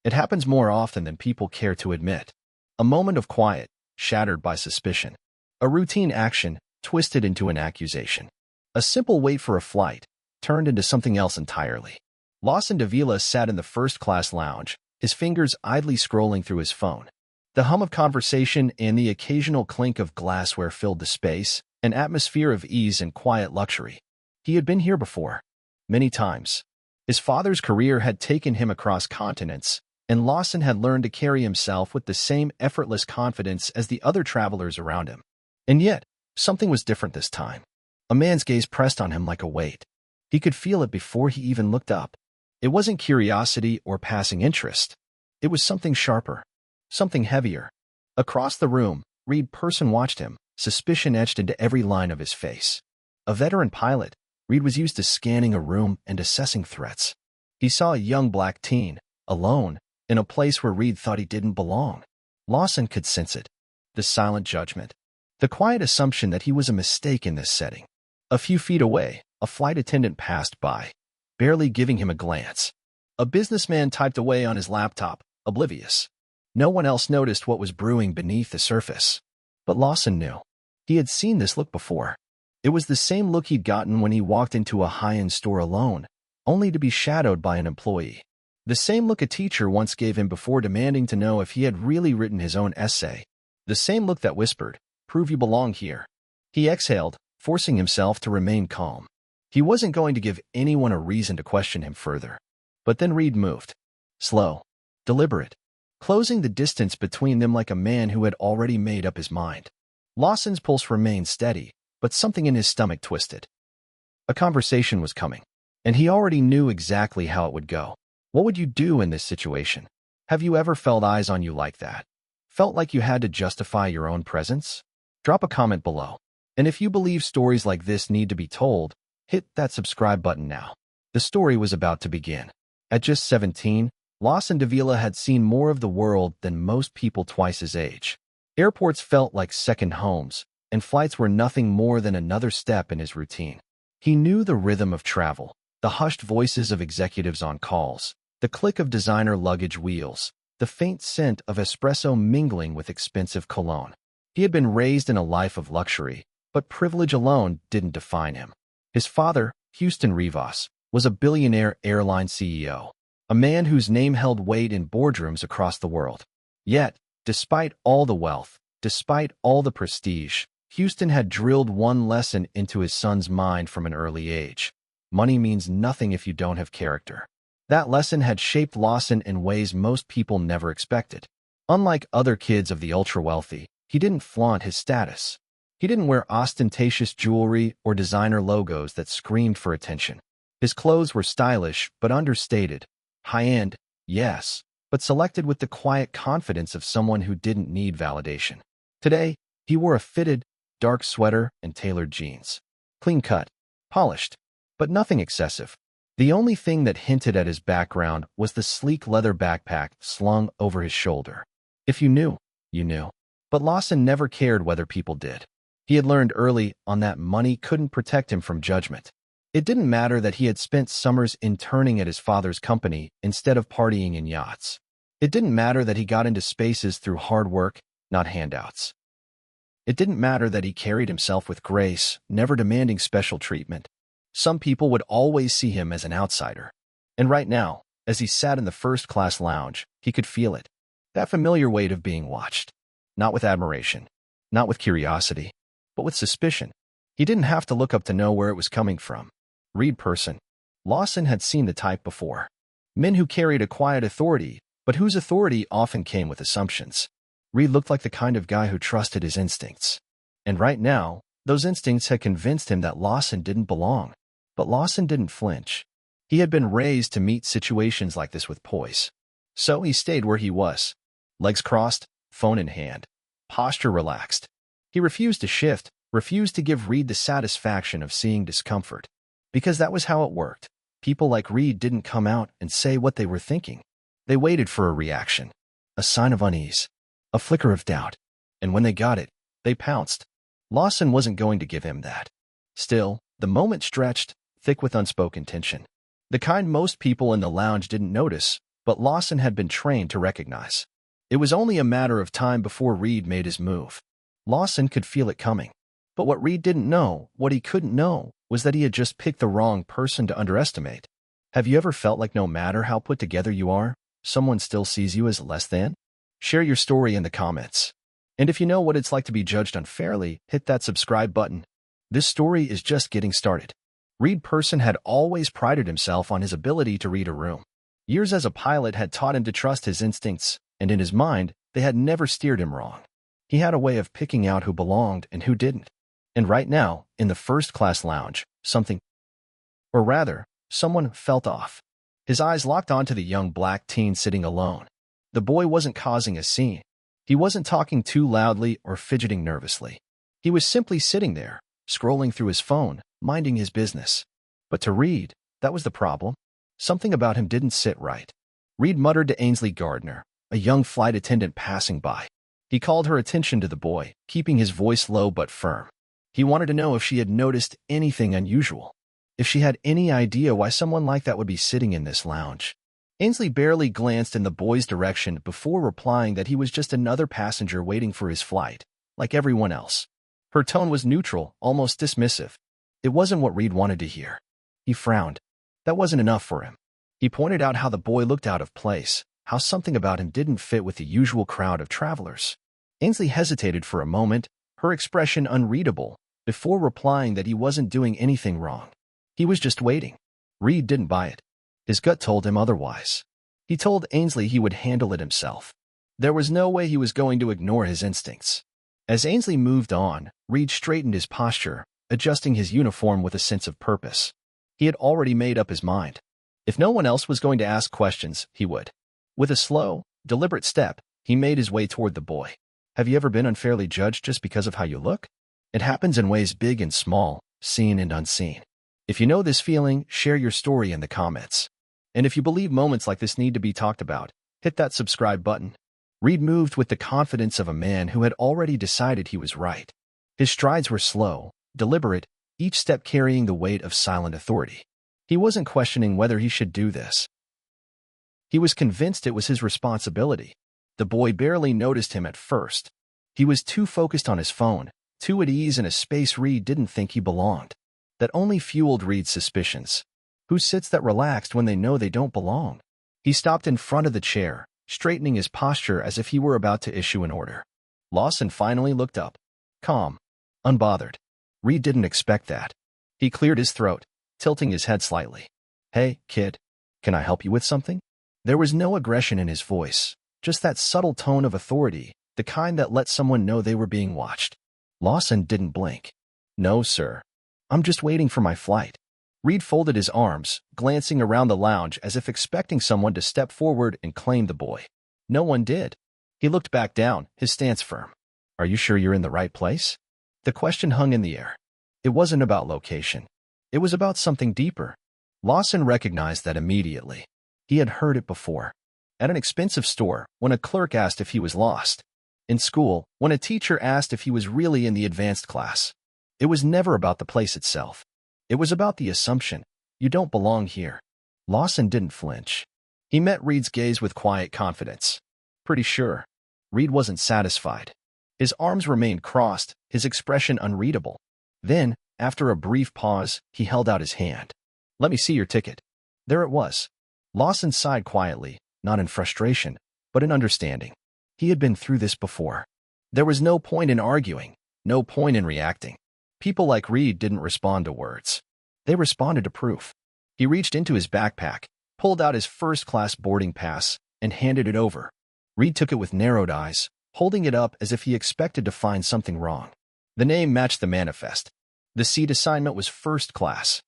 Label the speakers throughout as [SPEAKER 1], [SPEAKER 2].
[SPEAKER 1] It happens more often than people care to admit. A moment of quiet, shattered by suspicion. A routine action, twisted into an accusation. A simple wait for a flight, turned into something else entirely. Lawson Davila sat in the first-class lounge, his fingers idly scrolling through his phone. The hum of conversation and the occasional clink of glassware filled the space, an atmosphere of ease and quiet luxury. He had been here before. Many times. His father's career had taken him across continents, and Lawson had learned to carry himself with the same effortless confidence as the other travelers around him. And yet, something was different this time. A man's gaze pressed on him like a weight. He could feel it before he even looked up. It wasn't curiosity or passing interest. It was something sharper. Something heavier. Across the room, Reed Person watched him, suspicion etched into every line of his face. A veteran pilot, Reed was used to scanning a room and assessing threats. He saw a young black teen, alone, in a place where Reed thought he didn't belong. Lawson could sense it. The silent judgment. The quiet assumption that he was a mistake in this setting. A few feet away, a flight attendant passed by, barely giving him a glance. A businessman typed away on his laptop, oblivious. No one else noticed what was brewing beneath the surface. But Lawson knew. He had seen this look before. It was the same look he'd gotten when he walked into a high-end store alone, only to be shadowed by an employee. The same look a teacher once gave him before demanding to know if he had really written his own essay. The same look that whispered, "Prove you belong here." He exhaled, forcing himself to remain calm. He wasn't going to give anyone a reason to question him further. But then Reed moved. Slow. Deliberate. Closing the distance between them like a man who had already made up his mind. Lawson's pulse remained steady, but something in his stomach twisted. A conversation was coming, and he already knew exactly how it would go. What would you do in this situation? Have you ever felt eyes on you like that? Felt like you had to justify your own presence? Drop a comment below. And if you believe stories like this need to be told, hit that subscribe button now. The story was about to begin. At just 17, Lawson Davila had seen more of the world than most people twice his age. Airports felt like second homes, and flights were nothing more than another step in his routine. He knew the rhythm of travel, the hushed voices of executives on calls, the click of designer luggage wheels, the faint scent of espresso mingling with expensive cologne. He had been raised in a life of luxury, but privilege alone didn't define him. His father, Houston Rivas, was a billionaire airline CEO, a man whose name held weight in boardrooms across the world. Yet, despite all the wealth, despite all the prestige, Houston had drilled one lesson into his son's mind from an early age. Money means nothing if you don't have character. That lesson had shaped Lawson in ways most people never expected. Unlike other kids of the ultra-wealthy, he didn't flaunt his status. He didn't wear ostentatious jewelry or designer logos that screamed for attention. His clothes were stylish but understated. High-end, yes, but selected with the quiet confidence of someone who didn't need validation. Today, he wore a fitted, dark sweater and tailored jeans. Clean-cut, polished, but nothing excessive. The only thing that hinted at his background was the sleek leather backpack slung over his shoulder. If you knew, you knew. But Lawson never cared whether people did. He had learned early on that money couldn't protect him from judgment. It didn't matter that he had spent summers interning at his father's company instead of partying in yachts. It didn't matter that he got into spaces through hard work, not handouts. It didn't matter that he carried himself with grace, never demanding special treatment. Some people would always see him as an outsider. And right now, as he sat in the first-class lounge, he could feel it. That familiar weight of being watched. Not with admiration, not with curiosity, but with suspicion. He didn't have to look up to know where it was coming from. Reed Person. Lawson had seen the type before. Men who carried a quiet authority, but whose authority often came with assumptions. Reed looked like the kind of guy who trusted his instincts. And right now, those instincts had convinced him that Lawson didn't belong. But Lawson didn't flinch. He had been raised to meet situations like this with poise. So he stayed where he was. Legs crossed, phone in hand. Posture relaxed. He refused to shift, refused to give Reed the satisfaction of seeing discomfort. Because that was how it worked. People like Reed didn't come out and say what they were thinking. They waited for a reaction, a sign of unease, a flicker of doubt. And when they got it, they pounced. Lawson wasn't going to give him that. Still, the moment stretched, thick with unspoken tension. The kind most people in the lounge didn't notice, but Lawson had been trained to recognize. It was only a matter of time before Reed made his move. Lawson could feel it coming. But what Reed didn't know, what he couldn't know, was that he had just picked the wrong person to underestimate. Have you ever felt like no matter how put together you are, someone still sees you as less than? Share your story in the comments. And if you know what it's like to be judged unfairly, hit that subscribe button. This story is just getting started. Reed Person had always prided himself on his ability to read a room. Years as a pilot had taught him to trust his instincts, and in his mind, they had never steered him wrong. He had a way of picking out who belonged and who didn't. And right now, in the first-class lounge, someone felt off. His eyes locked onto the young black teen sitting alone. The boy wasn't causing a scene. He wasn't talking too loudly or fidgeting nervously. He was simply sitting there, scrolling through his phone, minding his business. But to Reed, that was the problem. Something about him didn't sit right. Reed muttered to Ainsley Gardner, a young flight attendant passing by. He called her attention to the boy, keeping his voice low but firm. He wanted to know if she had noticed anything unusual, if she had any idea why someone like that would be sitting in this lounge. Ainsley barely glanced in the boy's direction before replying that he was just another passenger waiting for his flight, like everyone else. Her tone was neutral, almost dismissive. It wasn't what Reed wanted to hear. He frowned. That wasn't enough for him. He pointed out how the boy looked out of place, how something about him didn't fit with the usual crowd of travelers. Ainsley hesitated for a moment, her expression unreadable, before replying that he wasn't doing anything wrong. He was just waiting. Reed didn't buy it. His gut told him otherwise. He told Ainsley he would handle it himself. There was no way he was going to ignore his instincts. As Ainsley moved on, Reed straightened his posture, adjusting his uniform with a sense of purpose. He had already made up his mind. If no one else was going to ask questions, he would. With a slow, deliberate step, he made his way toward the boy. Have you ever been unfairly judged just because of how you look? It happens in ways big and small, seen and unseen. If you know this feeling, share your story in the comments. And if you believe moments like this need to be talked about, hit that subscribe button. Reed moved with the confidence of a man who had already decided he was right. His strides were slow, deliberate, each step carrying the weight of silent authority. He wasn't questioning whether he should do this. He was convinced it was his responsibility. The boy barely noticed him at first. He was too focused on his phone, too at ease in a space Reed didn't think he belonged. That only fueled Reed's suspicions. Who sits that relaxed when they know they don't belong? He stopped in front of the chair, straightening his posture as if he were about to issue an order. Lawson finally looked up. Calm. Unbothered. Reed didn't expect that. He cleared his throat, tilting his head slightly. Hey, kid. Can I help you with something? There was no aggression in his voice, just that subtle tone of authority, the kind that let someone know they were being watched. Lawson didn't blink. No, sir. I'm just waiting for my flight. Reed folded his arms, glancing around the lounge as if expecting someone to step forward and claim the boy. No one did. He looked back down, his stance firm. Are you sure you're in the right place? The question hung in the air. It wasn't about location. It was about something deeper. Lawson recognized that immediately. He had heard it before. At an expensive store, when a clerk asked if he was lost. In school, when a teacher asked if he was really in the advanced class. It was never about the place itself. It was about the assumption, you don't belong here. Lawson didn't flinch. He met Reed's gaze with quiet confidence. Pretty sure. Reed wasn't satisfied. His arms remained crossed, his expression unreadable. Then, after a brief pause, he held out his hand. Let me see your ticket. There it was. Lawson sighed quietly, not in frustration, but in understanding. He had been through this before. There was no point in arguing, no point in reacting. People like Reed didn't respond to words. They responded to proof. He reached into his backpack, pulled out his first-class boarding pass, and handed it over. Reed took it with narrowed eyes, holding it up as if he expected to find something wrong. The name matched the manifest. The seat assignment was first class.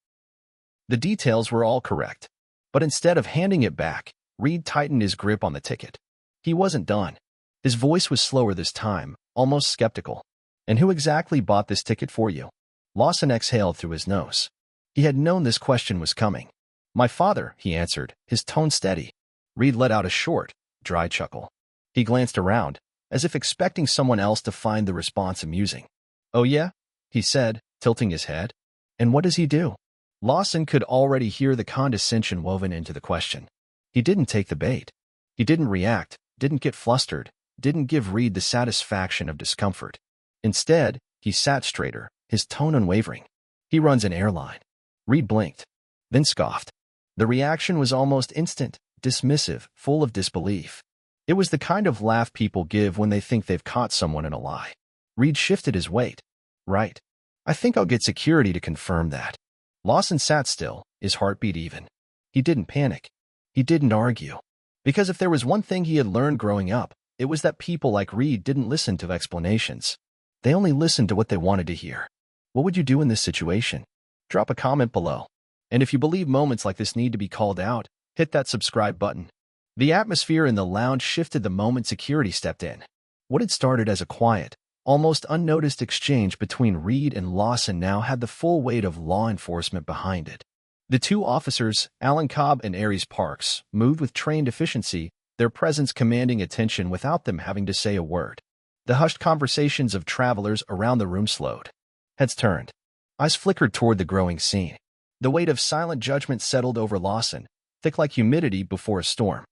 [SPEAKER 1] The details were all correct. But instead of handing it back, Reed tightened his grip on the ticket. He wasn't done. His voice was slower this time, almost skeptical. And who exactly bought this ticket for you? Lawson exhaled through his nose. He had known this question was coming. My father, he answered, his tone steady. Reed let out a short, dry chuckle. He glanced around, as if expecting someone else to find the response amusing. Oh yeah? He said, tilting his head. And what does he do? Lawson could already hear the condescension woven into the question. He didn't take the bait. He didn't react, didn't get flustered, didn't give Reed the satisfaction of discomfort. Instead, he sat straighter, his tone unwavering. He runs an airline. Reed blinked, then scoffed. The reaction was almost instant, dismissive, full of disbelief. It was the kind of laugh people give when they think they've caught someone in a lie. Reed shifted his weight. Right. I think I'll get security to confirm that. Lawson sat still, his heartbeat even. He didn't panic. He didn't argue. Because if there was one thing he had learned growing up, it was that people like Reed didn't listen to explanations. They only listened to what they wanted to hear. What would you do in this situation? Drop a comment below. And if you believe moments like this need to be called out, hit that subscribe button. The atmosphere in the lounge shifted the moment security stepped in. What had started as a quiet, almost unnoticed exchange between Reed and Lawson now had the full weight of law enforcement behind it. The two officers, Alan Cobb and Aries Parks, moved with trained efficiency, their presence commanding attention without them having to say a word. The hushed conversations of travelers around the room slowed. Heads turned. Eyes flickered toward the growing scene. The weight of silent judgment settled over Lawson, thick like humidity before a storm.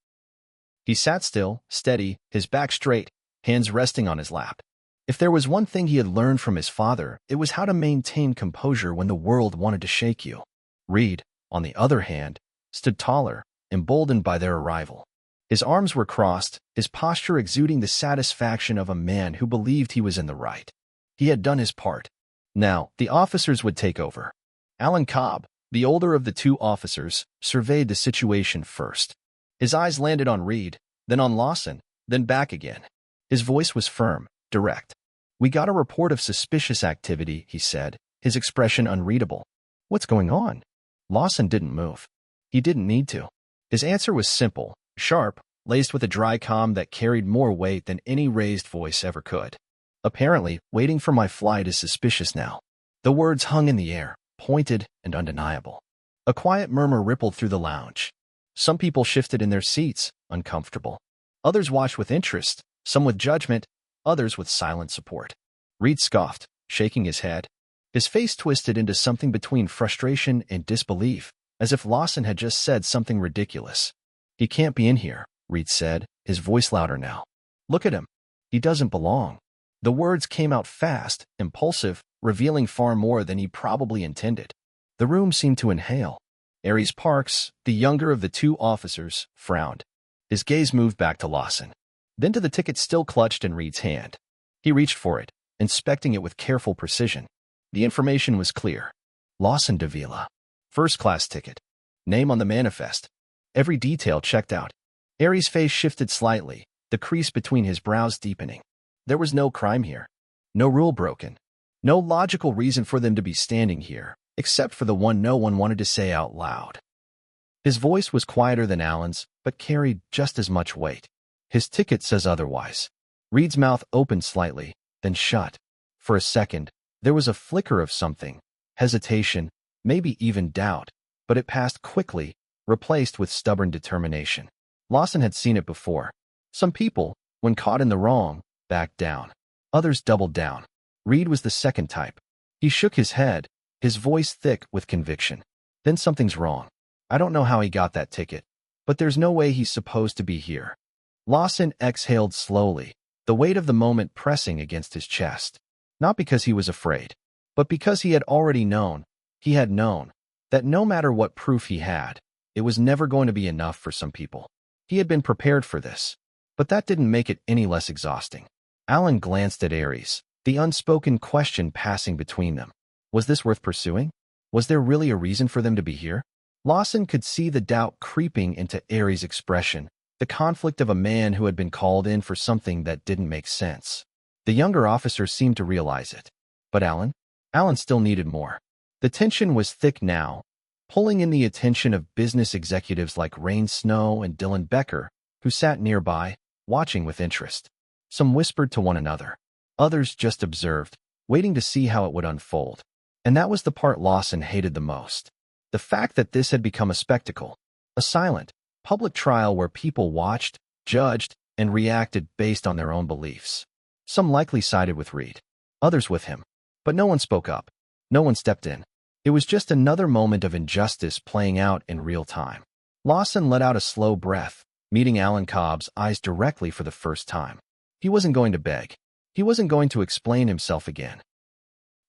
[SPEAKER 1] He sat still, steady, his back straight, hands resting on his lap. If there was one thing he had learned from his father, it was how to maintain composure when the world wanted to shake you. Reed, on the other hand, stood taller, emboldened by their arrival. His arms were crossed, his posture exuding the satisfaction of a man who believed he was in the right. He had done his part. Now, the officers would take over. Alan Cobb, the older of the two officers, surveyed the situation first. His eyes landed on Reed, then on Lawson, then back again. His voice was firm, direct. "We got a report of suspicious activity," he said, his expression unreadable. "What's going on?" Lawson didn't move. He didn't need to. His answer was simple, sharp, laced with a dry calm that carried more weight than any raised voice ever could. "Apparently, waiting for my flight is suspicious now." The words hung in the air, pointed and undeniable. A quiet murmur rippled through the lounge. Some people shifted in their seats, uncomfortable. Others watched with interest, some with judgment, others with silent support. Reed scoffed, shaking his head. His face twisted into something between frustration and disbelief, as if Lawson had just said something ridiculous. "He can't be in here," Reed said, his voice louder now. "Look at him. He doesn't belong." The words came out fast, impulsive, revealing far more than he probably intended. The room seemed to inhale. Aries Parks, the younger of the two officers, frowned. His gaze moved back to Lawson, then to the ticket still clutched in Reed's hand. He reached for it, inspecting it with careful precision. The information was clear. Lawson Davila. First-class ticket. Name on the manifest. Every detail checked out. Aries' face shifted slightly, the crease between his brows deepening. There was no crime here. No rule broken. No logical reason for them to be standing here, except for the one no one wanted to say out loud. His voice was quieter than Alan's, but carried just as much weight. "His ticket says otherwise." Reed's mouth opened slightly, then shut. For a second, there was a flicker of something, hesitation, maybe even doubt, but it passed quickly, replaced with stubborn determination. Lawson had seen it before. Some people, when caught in the wrong, backed down. Others doubled down. Reed was the second type. He shook his head, his voice thick with conviction. "Then something's wrong. I don't know how he got that ticket, but there's no way he's supposed to be here." Lawson exhaled slowly, the weight of the moment pressing against his chest. Not because he was afraid, but because he had already known, that no matter what proof he had, it was never going to be enough for some people. He had been prepared for this, but that didn't make it any less exhausting. Alan glanced at Aries, the unspoken question passing between them. Was this worth pursuing? Was there really a reason for them to be here? Lawson could see the doubt creeping into Aries' expression, the conflict of a man who had been called in for something that didn't make sense. The younger officer seemed to realize it. But Alan still needed more. The tension was thick now, pulling in the attention of business executives like Rain Snow and Dylan Becker, who sat nearby, watching with interest. Some whispered to one another. Others just observed, waiting to see how it would unfold. And that was the part Lawson hated the most. The fact that this had become a spectacle, a silent, public trial where people watched, judged, and reacted based on their own beliefs. Some likely sided with Reed, others with him. But no one spoke up. No one stepped in. It was just another moment of injustice playing out in real time. Lawson let out a slow breath, meeting Alan Cobb's eyes directly for the first time. He wasn't going to beg. He wasn't going to explain himself again.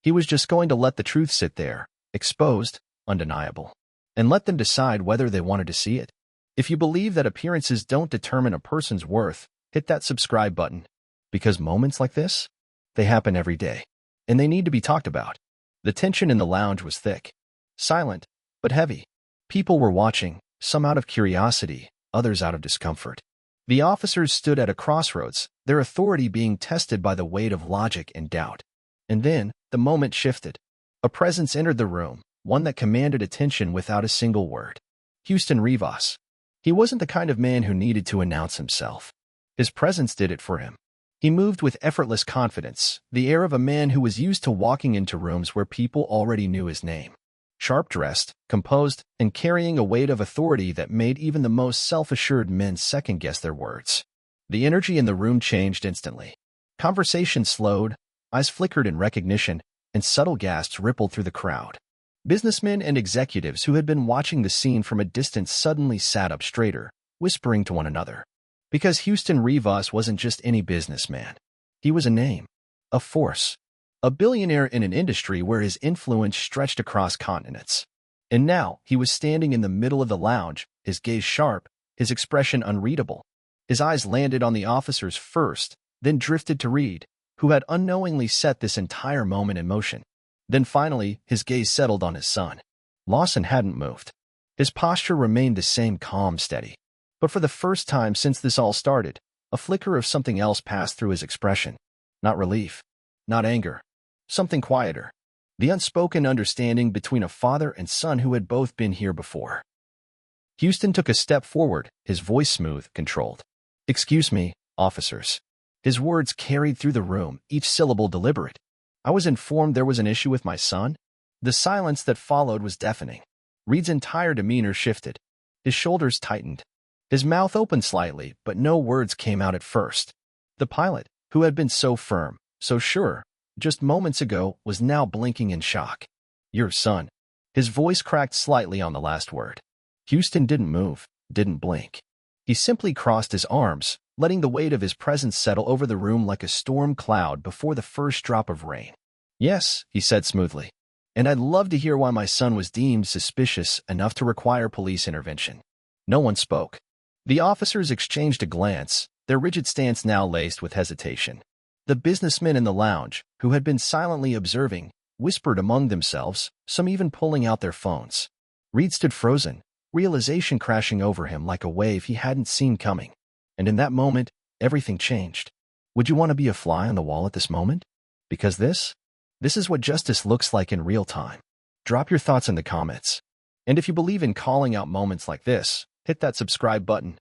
[SPEAKER 1] He was just going to let the truth sit there, exposed, undeniable, and let them decide whether they wanted to see it. If you believe that appearances don't determine a person's worth, hit that subscribe button. Because moments like this, they happen every day, and they need to be talked about. The tension in the lounge was thick, silent, but heavy. People were watching, some out of curiosity, others out of discomfort. The officers stood at a crossroads, their authority being tested by the weight of logic and doubt. And then, the moment shifted. A presence entered the room, one that commanded attention without a single word. Houston Rivas. He wasn't the kind of man who needed to announce himself. His presence did it for him. He moved with effortless confidence, the air of a man who was used to walking into rooms where people already knew his name. Sharp-dressed, composed, and carrying a weight of authority that made even the most self-assured men second-guess their words. The energy in the room changed instantly. Conversation slowed, eyes flickered in recognition, and subtle gasps rippled through the crowd. Businessmen and executives who had been watching the scene from a distance suddenly sat up straighter, whispering to one another. Because Houston Rivas wasn't just any businessman. He was a name, a force, a billionaire in an industry where his influence stretched across continents. And now he was standing in the middle of the lounge, his gaze sharp, his expression unreadable. His eyes landed on the officers first, then drifted to Reed, who had unknowingly set this entire moment in motion. Then finally, his gaze settled on his son. Lawson hadn't moved. His posture remained the same, calm, steady. But for the first time since this all started, a flicker of something else passed through his expression. Not relief, not anger, something quieter. The unspoken understanding between a father and son who had both been here before. Houston took a step forward, his voice smooth, controlled. "Excuse me, officers." His words carried through the room, each syllable deliberate. "I was informed there was an issue with my son." The silence that followed was deafening. Reed's entire demeanor shifted. His shoulders tightened. His mouth opened slightly, but no words came out at first. The pilot, who had been so firm, so sure, just moments ago, was now blinking in shock. "Your son." His voice cracked slightly on the last word. Houston didn't move, didn't blink. He simply crossed his arms, letting the weight of his presence settle over the room like a storm cloud before the first drop of rain. "Yes," he said smoothly. "And I'd love to hear why my son was deemed suspicious enough to require police intervention." No one spoke. The officers exchanged a glance, their rigid stance now laced with hesitation. The businessmen in the lounge, who had been silently observing, whispered among themselves, some even pulling out their phones. Reed stood frozen, realization crashing over him like a wave he hadn't seen coming. And in that moment, everything changed. Would you want to be a fly on the wall at this moment? Because this is what justice looks like in real time. Drop your thoughts in the comments. And if you believe in calling out moments like this, hit that subscribe button.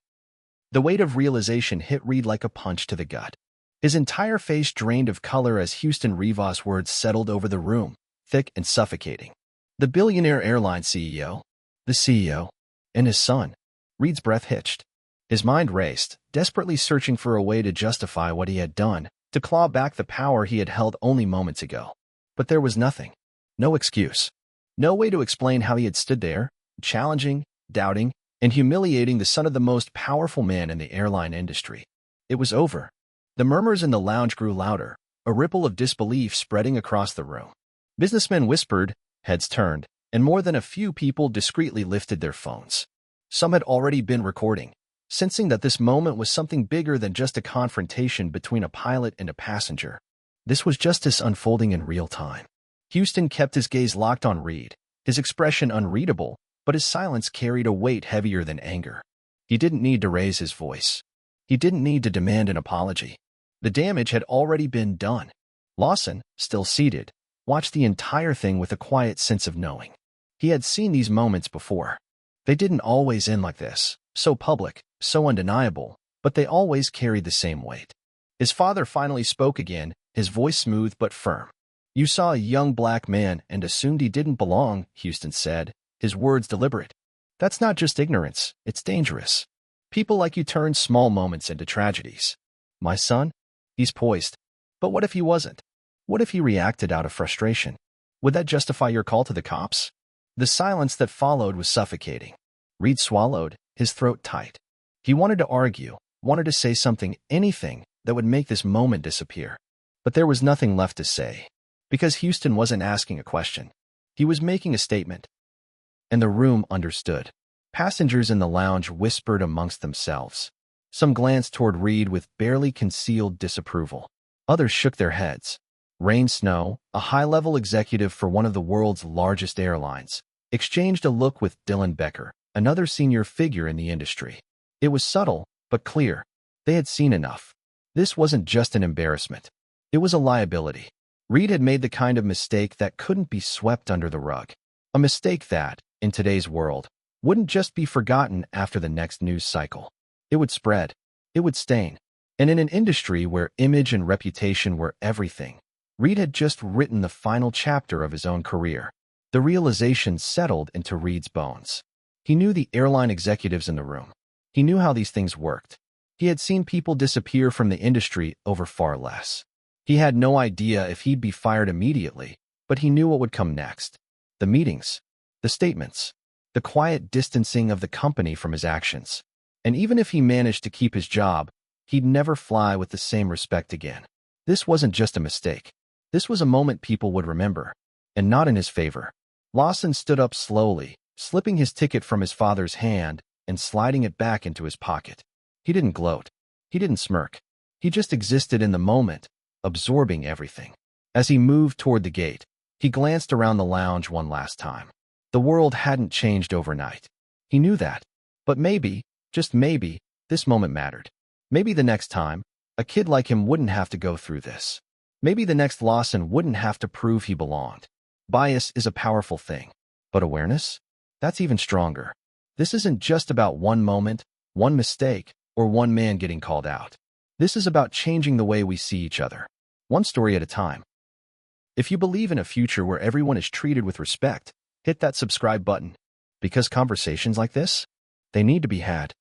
[SPEAKER 1] The weight of realization hit Reed like a punch to the gut. His entire face drained of color as Houston Rivas' words settled over the room, thick and suffocating. The billionaire airline CEO, the CEO, and his son. Reed's breath hitched. His mind raced, desperately searching for a way to justify what he had done, to claw back the power he had held only moments ago. But there was nothing. No excuse. No way to explain how he had stood there, challenging, doubting, and humiliating the son of the most powerful man in the airline industry. It was over. The murmurs in the lounge grew louder, a ripple of disbelief spreading across the room. Businessmen whispered, heads turned, and more than a few people discreetly lifted their phones. Some had already been recording, sensing that this moment was something bigger than just a confrontation between a pilot and a passenger. This was justice unfolding in real time. Houston kept his gaze locked on Reed, his expression unreadable, but his silence carried a weight heavier than anger. He didn't need to raise his voice. He didn't need to demand an apology. The damage had already been done. Lawson, still seated, watched the entire thing with a quiet sense of knowing. He had seen these moments before. They didn't always end like this, so public, so undeniable, but they always carried the same weight. His father finally spoke again, his voice smooth but firm. "You saw a young black man and assumed he didn't belong," Houston said, his words deliberate. "That's not just ignorance, it's dangerous. People like you turn small moments into tragedies. My son? He's poised. But what if he wasn't? What if he reacted out of frustration? Would that justify your call to the cops?" The silence that followed was suffocating. Reed swallowed, his throat tight. He wanted to argue, wanted to say something, anything that would make this moment disappear. But there was nothing left to say, because Houston wasn't asking a question. He was making a statement. And the room understood. Passengers in the lounge whispered amongst themselves. Some glanced toward Reed with barely concealed disapproval. Others shook their heads. Rain Snow, a high-level executive for one of the world's largest airlines, exchanged a look with Dylan Becker, another senior figure in the industry. It was subtle, but clear. They had seen enough. This wasn't just an embarrassment. It was a liability. Reed had made the kind of mistake that couldn't be swept under the rug. A mistake that, in today's world, wouldn't just be forgotten after the next news cycle. It would spread. It would stain. And in an industry where image and reputation were everything, Reed had just written the final chapter of his own career. The realization settled into Reed's bones. He knew the airline executives in the room. He knew how these things worked. He had seen people disappear from the industry over far less. He had no idea if he'd be fired immediately, but he knew what would come next. The meetings, the statements, the quiet distancing of the company from his actions. And even if he managed to keep his job, he'd never fly with the same respect again. This wasn't just a mistake. This was a moment people would remember, and not in his favor. Lawson stood up slowly, slipping his ticket from his father's hand and sliding it back into his pocket. He didn't gloat. He didn't smirk. He just existed in the moment, absorbing everything. As he moved toward the gate, he glanced around the lounge one last time. The world hadn't changed overnight. He knew that. But maybe, just maybe, this moment mattered. Maybe the next time, a kid like him wouldn't have to go through this. Maybe the next Lawson wouldn't have to prove he belonged. Bias is a powerful thing. But awareness? That's even stronger. This isn't just about one moment, one mistake, or one man getting called out. This is about changing the way we see each other, one story at a time. If you believe in a future where everyone is treated with respect, hit that subscribe button. Because conversations like this, they need to be had.